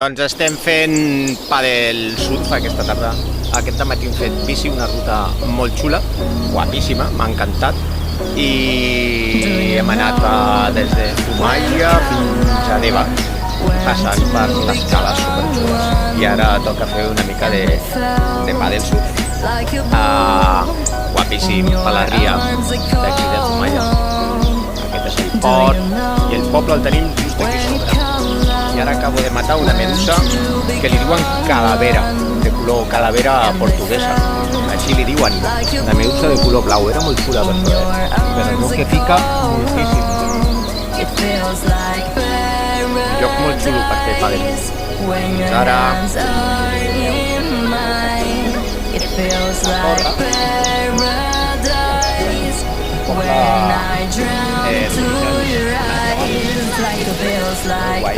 Doncs estem fent pàdel surf aquesta tarda. Aquest matí hem fet bici, una ruta molt xula, guapíssima, m'ha encantat. I hem anat des de Zumaya fins a Deva, passant per les cales superxules. I ara toca fer una mica de pàdel surf. Guapíssim, per la ria d'aquí de Zumaya. Aquest és el port i el poble el tenim just aquí sobre. I ara acabo de matar una medusa que li diuen calavera, de color calavera portuguesa. Així li diuen, una medusa de color blau, era molt xula per veure, però no que pica moltíssim. Un lloc molt xulo per fer pàdel. Fins ara. Guai.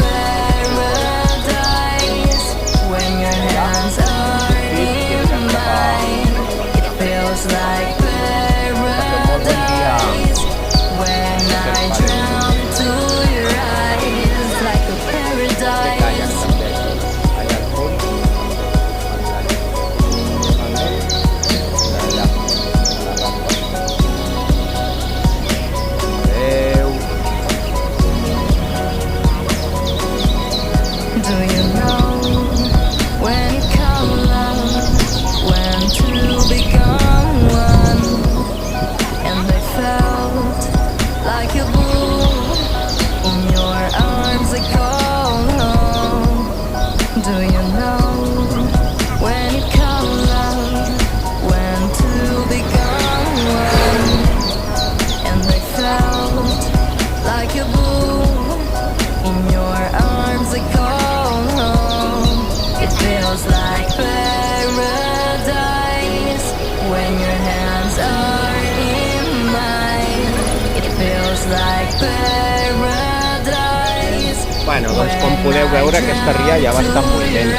Bueno, doncs com podeu veure, aquesta ria ja va estar en moviment.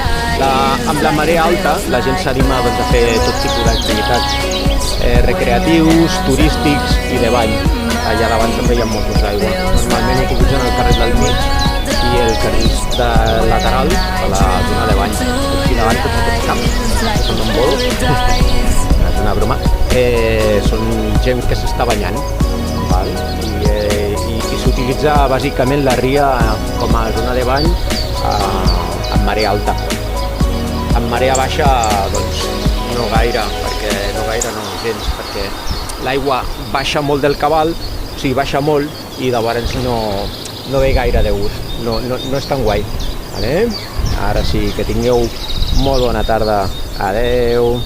Amb la marea alta la gent s'anima a fer tot tipus d'activitats recreatius, turístics i de bany. Allà davant també hi ha motos d'aigua. Normalment utilitzen el carrer del mig i el carrer lateral a la zona de bany. Aquí davant tots aquests camps, que són en bolos, és una broma, són gent que s'està banyant. I s'utilitza bàsicament la ria com a zona de bany amb marea alta. Amb marea baixa, doncs, no gaire, gens, perquè l'aigua baixa molt del cabal, o sigui, baixa molt i llavors no ve gaire de gust, no és tan guai. Ara sí, que tingueu molt bona tarda. Adeu!